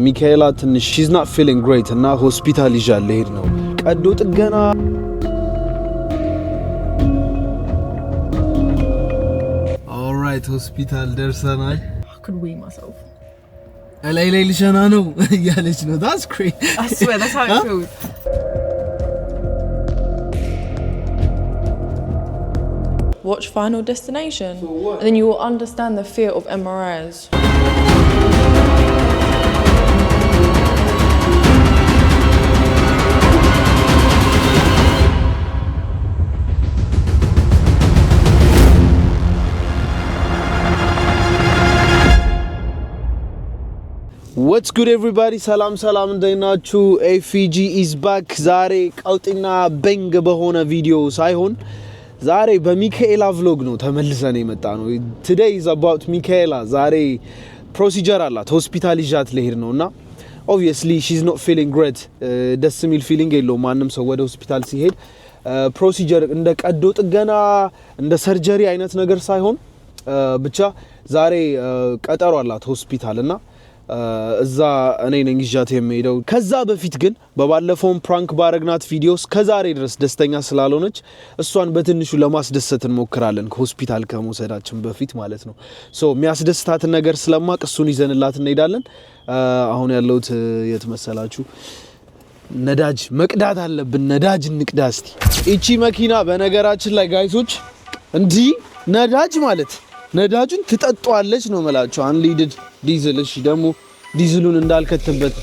Michaela she's not feeling great and now hospital ይዣለ ሄድ ነው ቀዶ ጥገና All right hospital ደርሰናል I could wee myself ላይ ልሸና ነው ያለች ነው That's great I swear that's how it feels Watch Final Destination and then you will understand the fear of MRIs What's good everybody salam እንደናችሁ AFG is back ዛሬ ቀውጥና በንግ በሆነ ቪዲዮ ሳይሆን ዛሬ በሚካኤላ vlog ነው ተመልሰን የመጣ ነው Today is about Michaela ዛሬ ፕሮሲጀር አላት ሆስፒታል ይዣት ለሄድ ነውና obviously she's not feeling great ደስ የሚል feeling የለውም ማንንም ሰው ወደ ሆስፒታል ሲሄድ ፕሮሲጀር እንደ ቀዶ ጥገና እንደ ሰርጀሪ አይነት ነገር ሳይሆን ብቻ ዛሬ ቀጠሮ አላት ሆስፒታልና እዛ እኔ ነኝ ይዣት የምሄደው ከዛ በፊት ግን በባለፈው ፕራንክ ባረግናት ቪዲዮስ ከዛሬ ድረስ ደስተኛ ስላልሆነች እሷን በትንሹ ለማስደሰት እንሞክራለን ከሆስፒታል ከመውሰዳችን በፊት ማለት ነው ሶ የሚያስደስታት ነገር ስለማቅ እሱን ይዘንላት እንሄዳለን አሁን ያለውት የት መሰላችሁ ነዳጅ መቅዳት አለብን ነዳጅ እንቅዳ እስቲ እቺ መኪና በነገራችን ላይ ጋይሶች እንዲ ነዳጅ ማለት ነዳጁን ትጠጣዋለች ነው መላችሁ አንሊድድ ዲዝል እሺ ደሞ ዲዝሉን እንዳልከተበት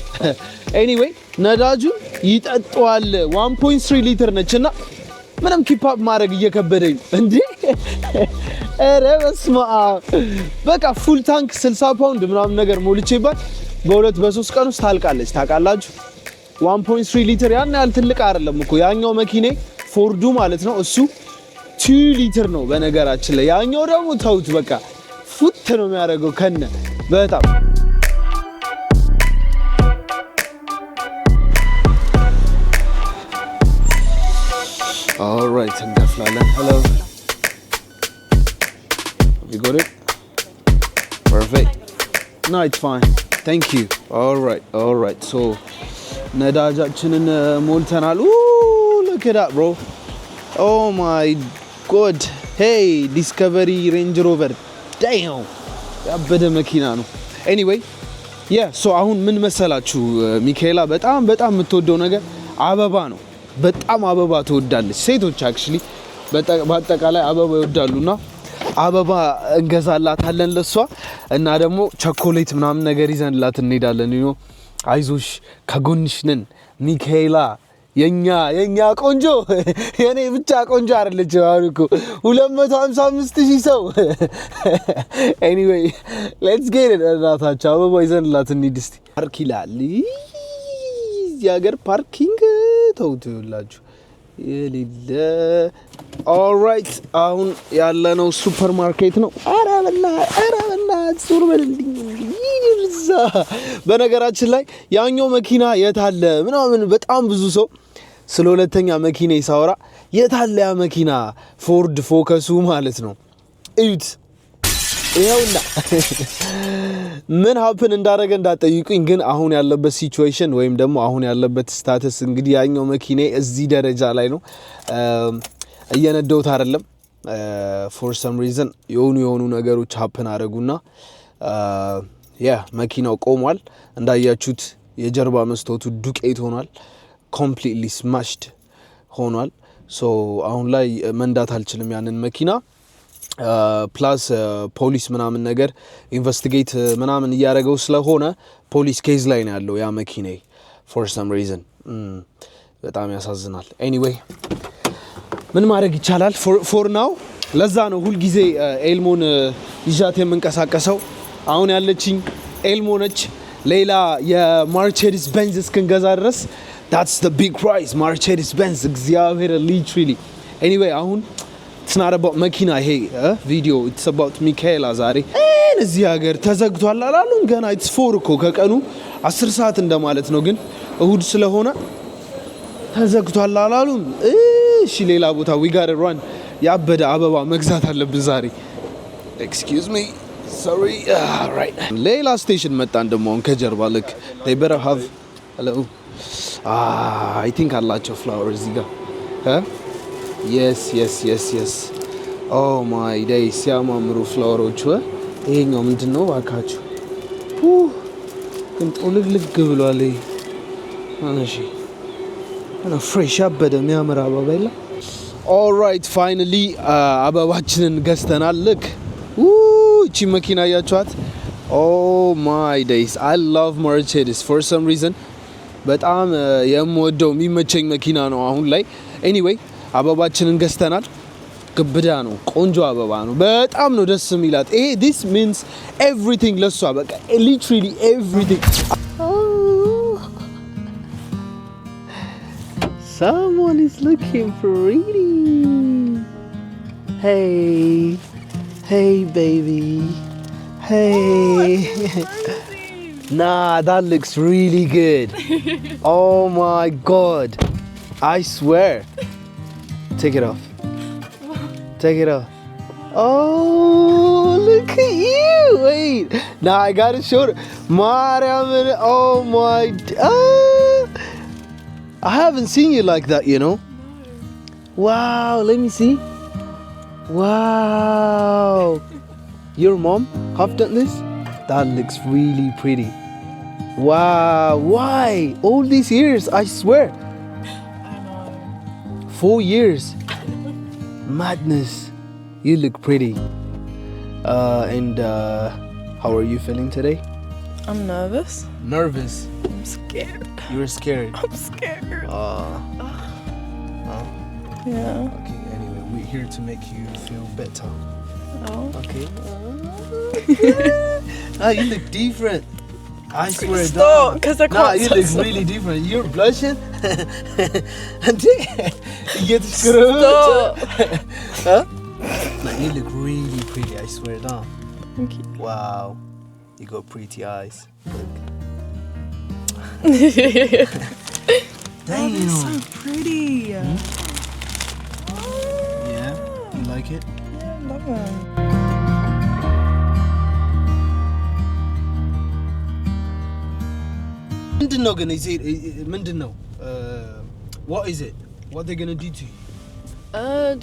anyway ነዳጁን ይጠጣዋል 1.3 ሊትር ነችና ምንም ኪፕ አፕ ማድረግ እየከበደኝ እንዴ አረ በስማ በቃ ፉል ታንክ 60 ፓውንድ ምናምን ነገር ሞልቼባት በሁለት በሶስት ቀን ውስጥ ታልቃለች ታውቃላችሁ 1.3 ሊትር ያን ያህል ትልቅ አይደለም እኮ ያኛው መኪኔ ፎርዱ ማለት ነው እሱ 2 ሊትር ነው በነገራችን ላይ ያኛው ደግሞ ተውት በቃ ፉት ነው የሚያደርገው ከነ በጣም All right እንደፍላለን hello you got it perfect no it's fine thank you all right so ነዳጃችንን ሞልተናል look at that bro oh my god hey discovery range rover damn ያበደ መኪና ነው anyway yeah so አሁን ምን መሰላችሁ ሚካኤላ በጣም የምትወደው ነገር አበባ ነው በጣም አበባ ትወዳለች ሴቶች actually በአጠቃላይ አበባ ይወዳሉና አበባ እንገዛላታለን ለሷ እና ደግሞ ቸኮሌት ምናምን ነገር ይዘንላት እንሄዳለን you know አይዞሽ ከጎንሽ ነን ሚካኤላ የኛ ቆንጆ የኔ ብቻ ቆንጆ አይደለች አልኩ 255,000 ሰው anyway let's get it እናታችን አበባ ይዘንላት እንሂድ እስቲ ፓርክ ይላል ያገር ፓርኪንግ ተውትላችሁ የሌለ all right አሁን ያለነው ሱፐር ማርኬት ነው አረበላ ሱር በልልኝ ይርዛ በነገራችን ላይ ያኛው መኪና የታለ ምናምን በጣም ብዙ ሰው ስለ ሁለተኛ መኪና ይሳወራ የታለ ያ መኪና ፎርድ ፎከሱ ማለት ነው እዩት ይኸውና ምን ሀፕን እንዳደረገ እንዳጠይቁኝ ግን አሁን ያለበት ሲቹዌሽን ወይም ደግሞ አሁን ያለበት ስታተስ እንግዲህ ያኛው መኪና እዚህ ደረጃ ላይ ነው እየነደውት አይደለም for some reason የሆኑ ነገሮች ሀፕን አደረጉና መኪናው ቆሟል እንዳያችሁት የጀርባ መስታወቱ ዱቄት ሆኗል completely smashed ሆኗል so አሁን ላይ መንዳት አልችልም ያንን መኪና ፕላስ ፖሊስ ምናምን ነገር ኢንቨስቲጌት ምናምን ያያረገው ስለሆነ ፖሊስ ኬዝ ላይ ነው ያለው ያ መኪና for some reason በጣም ያሳዝናል anyway ምን ማድረግ ይቻላል for now ለዛ ነው ሁሉ ጊዜ ኤልሞን ይዣት የምንቀሳቀሰው አሁን ያለችኝ ኤልሞ ነች ሌላ የማርቼዲስ ቤንዝ እስከንገዛ ድረስ that's the big price Mercedes Benz እግዚአብሔር literally anyway አሁን it's not about መኪና ይሄ ቪዲዮ it's about Michaela ዛሬ እዚህ ሀገር ተዘግቷል አላሉን ገና it's 4 እኮ ከቀኑ 10 ሰዓት እንደማለት ነው ግን እሁድ ስለሆነ ተዘግቷል አላሉን እሺ ሌላ ቦታ we got to run ያበደ አበባ መግዛት አለብን ዛሬ excuse me Sorry. Right. ሌላ ስቴሽን መጣን ደግሞ አሁን ከጀርባ ልክ they better have hello I think አላቸው flower እዚህ ጋር yes oh my days ሲያማምሩ ፍላወሮቹ ይሄኛው ምንድነው ባካችሁ ግን ጥልግልግ ብሏል እሺ እና ፍሬሽ አበደ የሚያምር አበባ የለ all right finally አበባችንን ገዝተናል ልክ እቺ መኪና ያያችኋት oh my days I love Mercedes for some reason በጣም የምወደው የሚመቸኝ መኪና ነው አሁን ላይ anyway አበባችንን ገዝተናል ግብዳ ነው ቆንጆ አበባ ነው በጣም ነው ደስ የሚላት this means everything ለሷ በቃ literally everything someone is looking pretty hey baby hey nah that looks really good oh my god I swear take it off oh look at you wait now I gotta show Mariam oh my I haven't seen you like that you know wow let me see wow your mom have done this that looks really pretty wow why all these years I swear 4 years madness you look pretty and how are you feeling today I'm nervous I'm scared you're scared I'm scared yeah okay anyway we're here to make you feel better okay you look different I swear stop because I can't you look really different you're blushing stop huh you look really pretty I swear down thank you wow you got pretty eyes look damn oh, so pretty yeah you like it yeah I love it ምንድነው ግን ምንድነው what is it what they going to do to you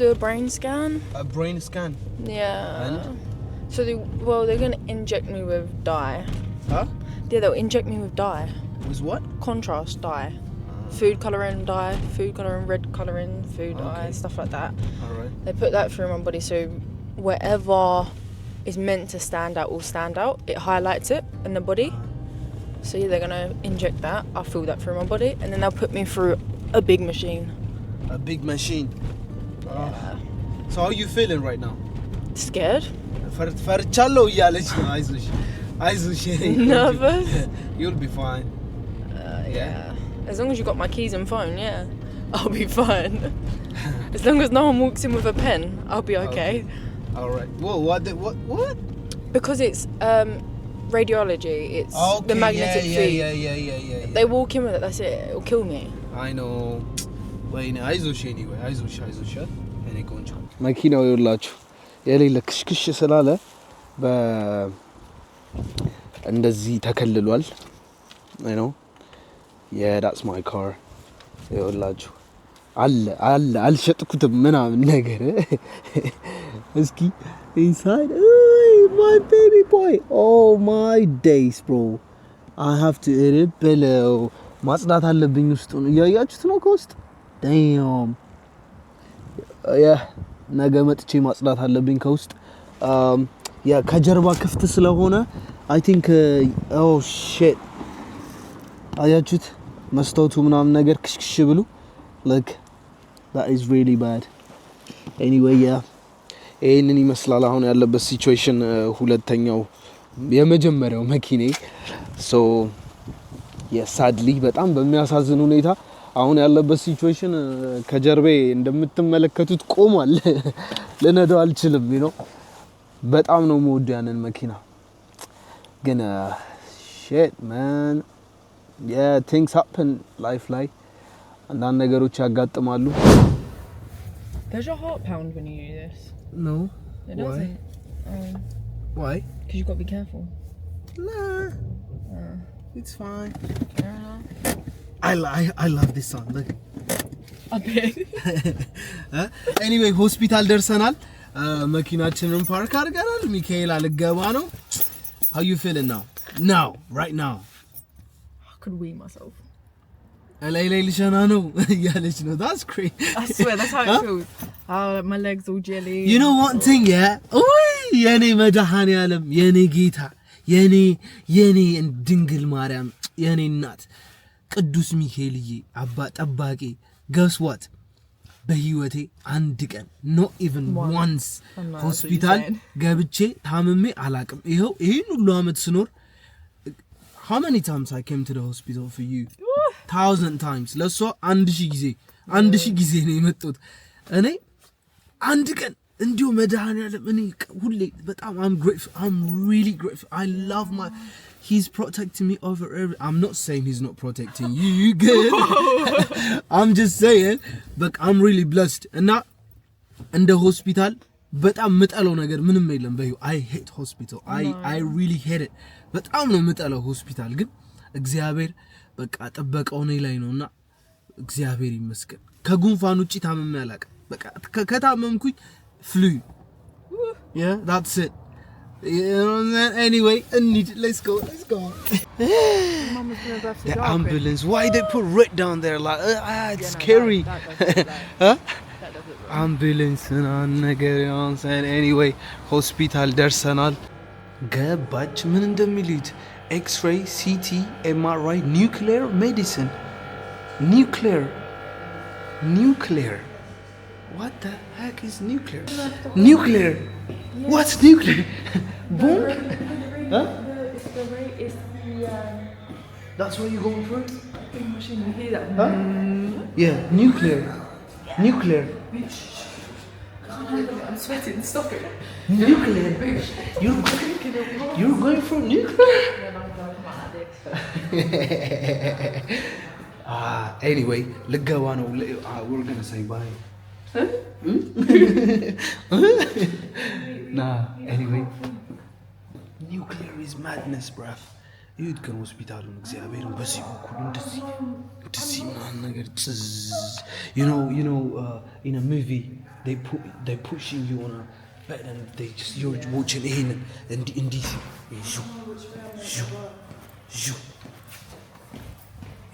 do a brain scan a brain scan yeah and so they're going to inject me with dye huh yeah they'll inject me with dye with what contrast dye food colouring dye food colouring red colouring food dye stuff like that all right they put that through my body so wherever is meant to stand out will stand out it highlights it in the body so yeah they're going to inject that I'll feel that through my body and then they'll put me through a big machine yeah. so how are you feeling right now scared ፈርቻለሁ እያለች ነው አይዞሽ nervous you'll be fine yeah as long as you got my keys and phone yeah I'll be fine as long as no one walks in with a pen I'll be okay all right whoa what because it's radiology it's okay, the magnetic field yeah they walk in with it that's it it'll kill me I know ወይኔ አይዞሽ anyway አይዞሽ እኔ ቆንጆ መኪናው ይኸውላችሁ የሌለ ክሽክሽ ስላለ እንደዚህ ተከልሏል you know yeah that's my car ይኸውላችሁ አለ አልሸጥኩትም ምናምን ነገር እስኪ inside my baby boy oh my days bro I have to edit below ማጽዳት አለብኝ ውስጡን እያያችሁት ነው ከውስጥ damn yeah ነገ መጥቼ ማጽዳት አለብኝ ከውስጥ ያ ከጀርባ ክፍት ስለሆነ I think oh shit አያችሁት መስታወቱ ምናምን ነገር ክሽክሽ ብሉ like that is really bad anyway yeah ይሄንን ይመስላል አሁን ያለበት ሲቹዌሽን ሁለተኛው የመጀመሪያው መኪኔ so yeah sadly በጣም በሚያሳዝን ሁኔታ አሁን ያለበት ሲቹዌሽን ከጀርቤ እንደምትመለከቱት ቆሟል ለነዳው አልችልም you know በጣም ነው የምወደው ያንን መኪና ግን shit man yeah things happen life ላይ አንዳንድ ነገሮች ያጋጥማሉ Does your heart pound when you do this? no It doesn't. Why? Because you've got to be careful. Nah. It's fine. Fair enough. I love this song. Look. Okay. Anyway, hospital ደርሰናል። መኪናችንን ፓርክ አድርገናል። ሚካኤል አልገባ ነው። How you feeling now? Now, right now. I could wee myself. ላይ ልሸና ነው እያለች ነው. That's crazy. I swear, that's how it feels. My legs all jelly. You know one thing, yeah? የኔ መድኃኔዓለም የኔ ጌታ የኔ ድንግል ማርያም የኔ እናት ቅዱስ ሚካኤልዬ አባ ጠባቂ guess what? በህይወቴ አንድ ቀን not even once ሆስፒታል ገብቼ ታምሜ አላቅም። ይሄን ሁሉ አመት ስኖር how many times I came to the hospital for you? 1,000 times. ለሷ 1000 ጊዜ ነው የመጣሁት። እኔ አንድ ቀን እንዲሁ መድኃኔዓለም እኔ ሁሌ በጣም I'm grateful. I'm really grateful. I love my He's protecting me over every. I'm not saying he's not protecting you. You good? I'm just saying, but I'm really blessed. And now, in the hospital, but I'm metal ነገር ምንም የለም በዩ. I hate hospital. I really hate it. But I'm not metal hospital. ግን እግዚአብሔር በቃ ጥበቃው እኔ ላይ ነውና እግዚአብሔር ይመስገን። ከጉንፋን ውጪ ታመም ያላቀ በቃ ከታመምኩኝ flu. Yeah, that's it. You know what I'm saying? Anyway, let's go. The ambulance. Why they put red down there? Like, it's scary. Huh? Ambulance and ነገር you know what I'm saying? Anyway, hospital ደርሰናል። ገባች ምን እንደሚሉት X-ray, CT, MRI, nuclear medicine. Nuclear. What the heck is nuclear? Nuclear. What's nuclear? Boom? Huh? That's what you're going for? Huh? Yeah, nuclear. I'm sweating, stop it. Nuclear. You're going for nuclear? Anyway, ልገባ ነው. We're gonna say bye. Huh? Nah, anyway. Nuclear is madness, bruh. You can hospital እግዚአብሔርን በዚህ በኩል እንደዚህ ማን ነገር you know in a movie they pushing you on a bed and they just you're watching in this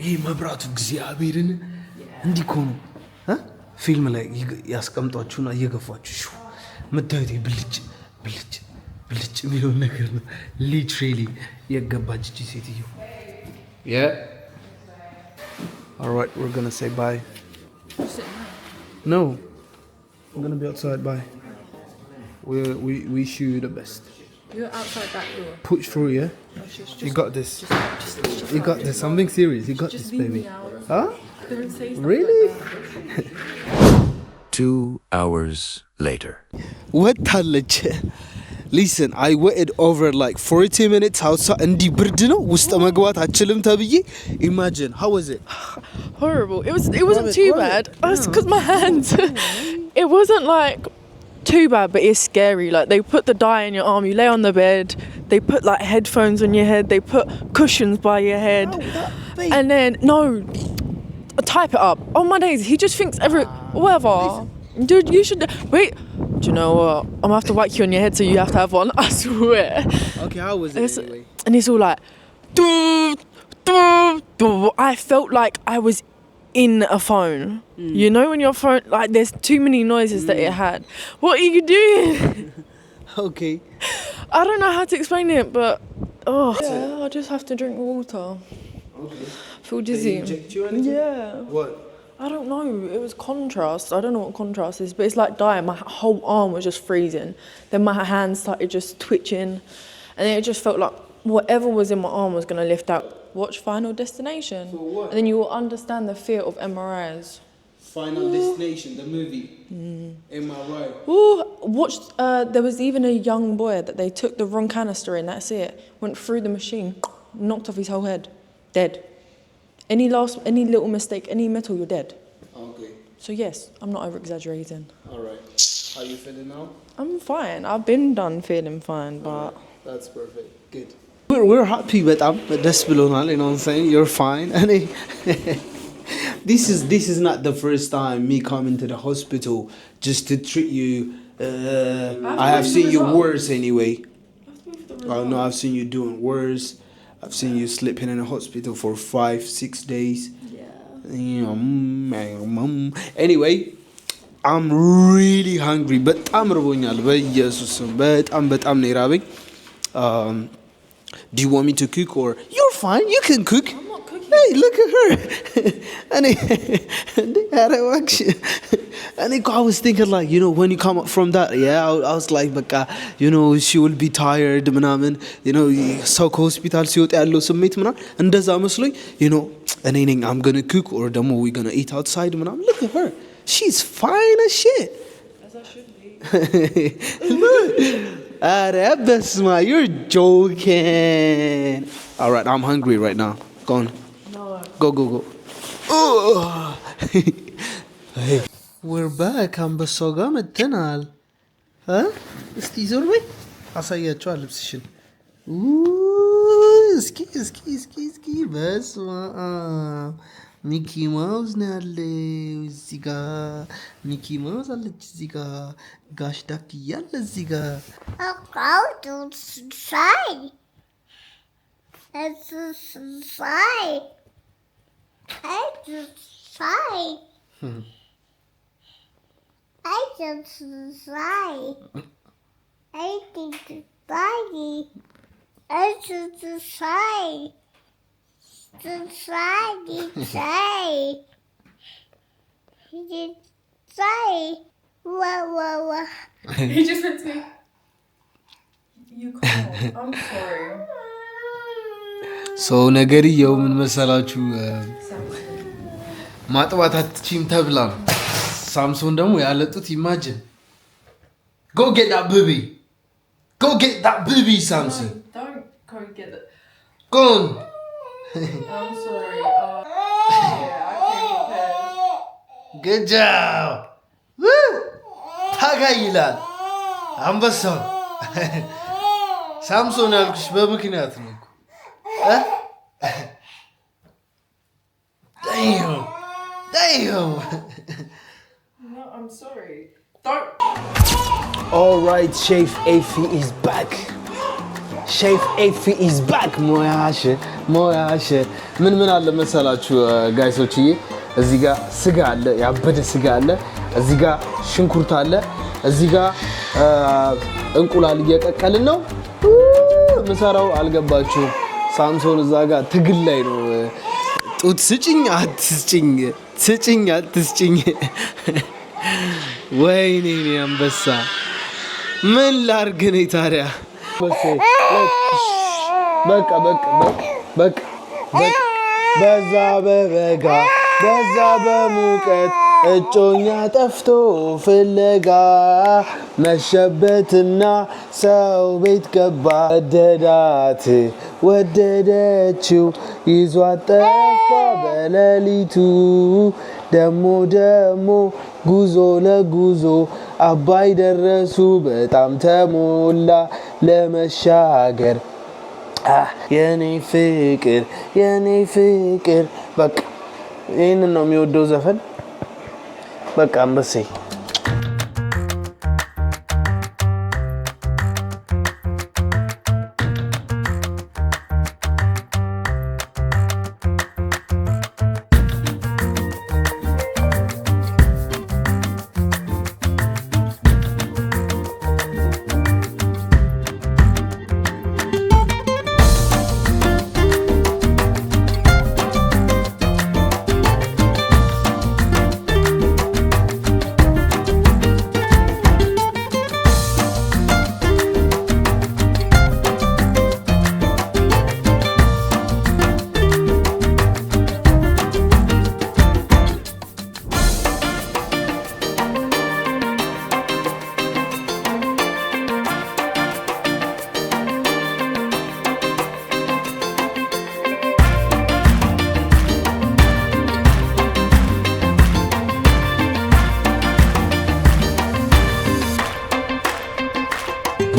ይሄ መብራቱ እግዚአብሔርን እንዲኮኑ ፊልም ላይ ያስቀምጧችሁና እየገፋችሁ መታየት ብልጭ የሚለው ነገር ነው። ሊትራሊ የገባች እቺ ሴትዮ yeah all right we're going to say bye no we're going to be outside bye we wish you the best. You're outside that door. Push through, yeah? Just, you got this. You got this. I'm being serious. You got this, baby. Huh? Don't say stuff Really? like that. 2 hours later. What ታለች? Listen, I waited over like 40 minutes outside and ብርድ ነው ውስጥ መግባት አችልም ተብዬ. Imagine, how was it? Horrible. It wasn't too bad. It's because my hands. It wasn't like too bad, but it's scary. Like they put the dye in your arm, you lay on the bed, they put like headphones on your head, they put cushions by your head, and then type it up. On my days, he just thinks whatever. Dude, you should wait. Do you know what? I'm gonna have to whack you on your head so you have to have one. I swear. Okay, how was it anyway? And it's all like, I felt like I was in a phone. You know when your phone, like there's too many noises that it had. What are you doing? Okay. I don't know how to explain it, but yeah, I just have to drink water. Okay. Feel dizzy. They inject you or anything? Yeah. What? I don't know. It was contrast. I don't know what contrast is, but it's like dying. My whole arm was just freezing. Then my hands started just twitching, and then it just felt like whatever was in my arm was gonna lift out. Watch Final Destination, and then you will understand the fear of MRIs. Final Destination, the movie. MRI. Ooh, watched. There was even a young boy that they took the wrong canister in. That's it. Went through the machine, knocked off his whole head, dead. Any little mistake, any metal, you're dead. Okay. So yes, I'm not over exaggerating. All right. How you feeling now? I'm fine. I've been done feeling fine, but That's perfect. Good. We're happy በጣም ደስ ብሎናል. You know what I'm saying? You're fine. And this is not the first time me coming to the hospital just to treat you. I have seen you worse anyway. Oh no, I've seen you doing worse. I've seen you sleeping in the hospital for 5-6 days. Anyway, I'm really hungry. በጣም ርቦኛል በኢየሱስ ስም በጣም ነው የራበኝ. Do you want me to cook or you're fine, you can cook. I'm not cooking. Hey, look at her. And I was thinking like, you know, when you come up from that, yeah, I was like, but you know, she will be tired ምናምን, you know, ሰው ከሆስፒታል ሲወጣ ያለው ስሜት ምናምን እንደዛ መስሎኝ, you know, I'm gonna cook or ደግሞ we gonna eat outside ምናምን. Look at her, she's fine as shit. As I should be. Look. Besma, you're joking. All right, I'm hungry right now. Go on. No. Go. Oh. Hey, we're back. አንበሳው ጋር መጥተናል. እስቲ ዞር በይ አሳያቸዋለሁ ልብስሽን. እስኪ በስመ አብ ሚኪ ማውዝ ነው ያለው እዚህ ጋር። ሚኪ ማውዝ አለች እዚህ ጋር። ጋሽ ዳክዬ አለ እዚህ ጋር። He just went to me. You can't. I'm sorry. ሰው ነገርየው ምን መሰላችሁ? ማጥባት አትችይም ተብላ ነው። ሳምሶን ደግሞ ያለጡት ኢማጂን Go get that baby. Go get that baby, Samson. Don't go get it. Go on. I'm sorry. Yeah, I came prepared. Good job. Woo! ታጋይ ይላል አንበሳው። ሳምሶን ያልኩሽ በምክንያት ነው እኮ። Damn. No, I'm sorry. Don't. All right, Chef Efi is back. Chef Efi is back. ሞያሽ ምን አለ መሰላችሁ ጋይሶችዬ፣ እዚህ ጋር ስጋ አለ፣ ያበደ ስጋ አለ፣ እዚህ ጋር ሽንኩርት አለ፣ እዚህ ጋር እንቁላል እየቀቀልን ነው። ምሰራው አልገባችሁ? ሳምሶን እዛ ጋር ትግል ላይ ነው። ጡት ስጭኝ አትስጭኝ። ወይኔ አንበሳ ምን ላርግ ነኝ ታዲያ? በቃ በዛ በበጋ በዛ በሙቀት እጮኛ ጠፍቶ ፍለጋ መሸበትና ሰው ቤት ገባ። ወደደችው ይዟት ጠፋ በሌሊቱ። ደሞ ጉዞ ለጉዞ አባይ ደረሱ በጣም ተሞላ ለመሻገር። የኔ ፍቅር በቃ ይህንን ነው የሚወደው ዘፈን። በቃ አንበሴ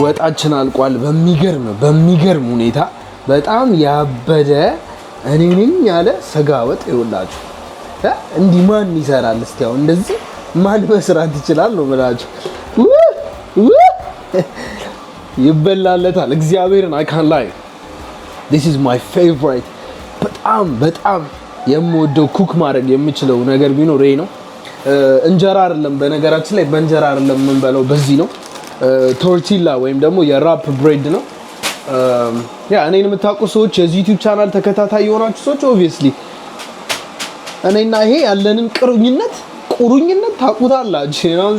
ወጣችን አልቋል። በሚገርም ሁኔታ በጣም ያበደ እኔ ነኝ ያለ ስጋ ወጥ ይውላችሁ። እንዲህ ማን ይሰራል? እስቲ አሁን እንደዚህ ማን መስራት ይችላል ነው የምላችሁ። ይበላለታል። እግዚአብሔርን I can't lie. This is my favorite. በጣም የምወደው ኩክ ማድረግ የምችለው ነገር ቢኖር ይሄ ነው። እንጀራ አይደለም፣ በነገራችን ላይ በእንጀራ አይደለም የምንበላው፣ በዚህ ነው። ቶርቲላ ወይም ደግሞ የራፕ ብሬድ ነው። እኔን የምታውቁ ሰዎች የዚህ ዩቲዩብ ቻናል ተከታታይ የሆናችሁ ሰዎች ኦብቪየስሊ እኔና ይሄ ያለንን ቁርኝነት ታውቁታላችሁ። ነው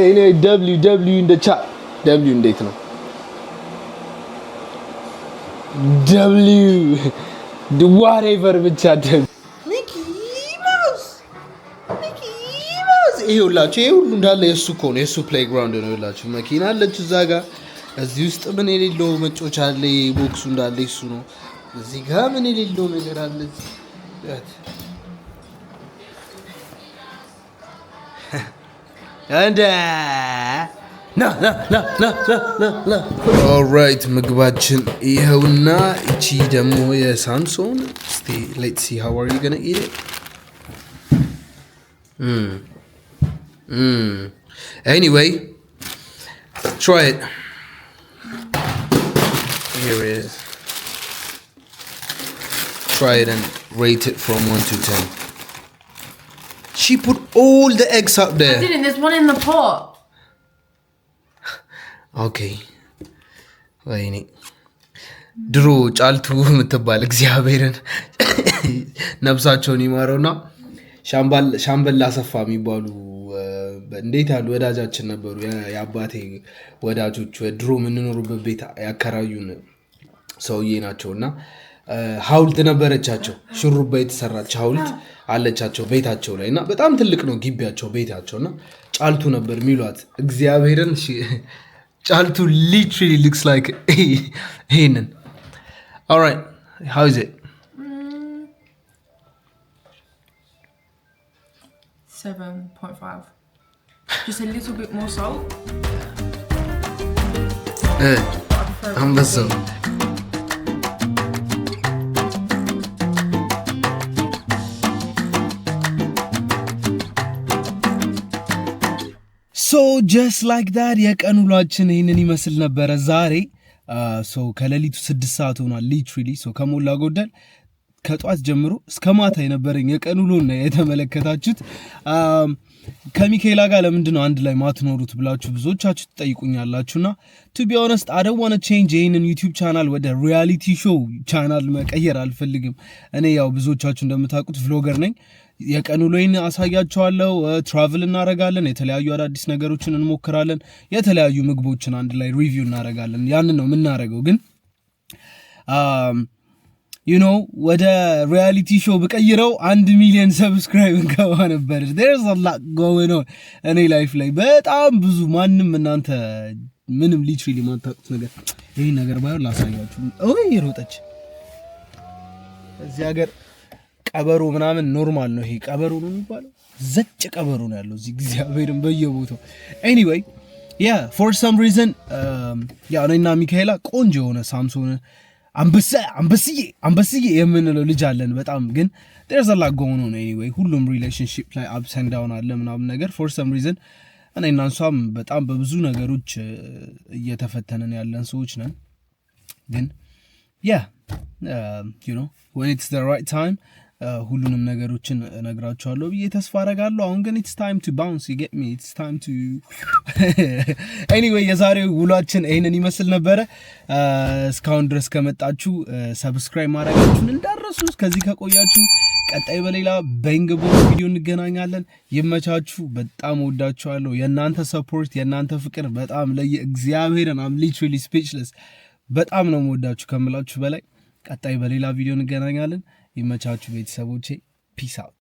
እኔ WW እንደ ቻት W እንዴት ነው W whatever ብቻ ሚኪ ማውስ ይኸውላችሁ፣ ይሄ ሁሉ እንዳለ የሱ እኮ ነው፣ የሱ ፕሌይግራውንድ ነው። ይኸውላችሁ መኪና አለች እዛ ጋር፣ እዚህ ውስጥ ምን የሌለው መጮች አለ፣ ቦክሱ እንዳለ እሱ ነው። እዚህ ጋር ምን የሌለው ነገር አለ እንደ ኦልራይት ምግባችን ይኸውና፣ እቺ ደግሞ የሳምሶን እስቲ ሌትስ ሲ ሃው አር ዩ ጎና ኢት ኤኒዌይ try it. Here it is. Try it and rate it from 1 to 10. She put all the eggs up there. I didn't. There's one in the pot. Okay. ወይኔ ድሮ ጫልቱ የምትባል እግዚአብሔርን ነብሳቸውን ይማረውና ሻምበል አሰፋ የሚባሉ እንዴት ያሉ ወዳጃችን ነበሩ። የአባቴ ወዳጆች ድሮ የምንኖርበት ቤት ያከራዩን ሰውዬ ናቸውና ሐውልት ነበረቻቸው። ሹሩባ የተሰራች ሐውልት አለቻቸው ቤታቸው ላይ እና በጣም ትልቅ ነው ግቢያቸው ቤታቸውና ጫልቱ ነበር የሚሏት እግዚአብሔርን። ጫልቱ literally looks like ይሄንን። all right, how is it? 7.5. Just a little bit more salt. አንበሳው ሶ ጀስት ላይክ ዳት የቀን ውሏችን ይህንን ይመስል ነበረ ዛሬ። ከሌሊቱ 6 ሰዓት ሆኗል ሊትራሊ። ከሞላ ጎደል ከጧት ጀምሮ እስከ ማታ የነበረኝ የቀን ውሎና የተመለከታችሁት። ከሚካኤላ ጋር ለምንድን ነው አንድ ላይ ማትኖሩት ብላችሁ ብዙዎቻችሁ ትጠይቁኛላችሁና ቱ ቢ ኦነስት አይ ዶንት ዋንት ቱ ቼንጅ ይሄንን ዩቲዩብ ቻናል ወደ ሪያሊቲ ሾው ቻናል መቀየር አልፈልግም። እኔ ያው ብዙዎቻችሁ እንደምታውቁት ቭሎገር ነኝ። የቀን ውሎዬን አሳያችኋለሁ። ትራቭል እናደርጋለን፣ የተለያዩ አዳዲስ ነገሮችን እንሞክራለን፣ የተለያዩ ምግቦችን አንድ ላይ ሪቪው እናደርጋለን። ያንን ነው የምናደርገው። ግን ወደ ሪያሊቲ ሾው በቀይረው 1 ሚሊዮን ሰብስክራይብ እንገባ ነበር። there's a lot going on እኔ ላይፍ ላይ በጣም ብዙ ማንም እናንተ ምንም ሊትራሊ ማታውቁት ነገር ይሄ ነገር ባይሆን ላሳያችሁ። ይሮጠች እዚህ ሀገር ቀበሮ ምናምን ኖርማል ነው። ይሄ ቀበሮ ነው የሚባለው፣ ዘጭ ቀበሮ ነው ያለው እዚህ እግዚአብሔርን በየቦታው። ኤኒዌይ for some reason እኔና ሚካኤላ ቆንጆ የሆነ ሳምሶን አንበስዬ የምንለው ልጅ አለን በጣም። ግን there's a lot going on anyway ሁሉም ሪሌሽንሺፕ ላይ ups and down አለ ምናምን ነገር for some reason እኔና እሷም በጣም በብዙ ነገሮች እየተፈተነን ያለን ሰዎች ነን። ግን when it's the right time ሁሉንም ነገሮችን እነግራችኋለሁ ብዬ ተስፋ አደርጋለሁ። አሁን ግን it's time to bounce, you get me, it's time to anyway የዛሬው ውሏችን ይሄንን ይመስል ነበረ። እስካሁን ድረስ ከመጣችሁ ሰብስክራይብ ማድረጋችሁን እንዳትረሱ። ከዚህ ከቆያችሁ ቀጣይ በሌላ በእንግቦ ቪዲዮ እንገናኛለን። ይመቻችሁ። በጣም ወዳችኋለሁ። የእናንተ ሰፖርት የእናንተ ፍቅር በጣም እግዚአብሔርን I'm literally speechless። በጣም ነው የምወዳችሁ ከምላችሁ በላይ። ቀጣይ በሌላ ቪዲዮ እንገናኛለን። ይመቻችሁ ቤተሰቦቼ። ፒስ አውት።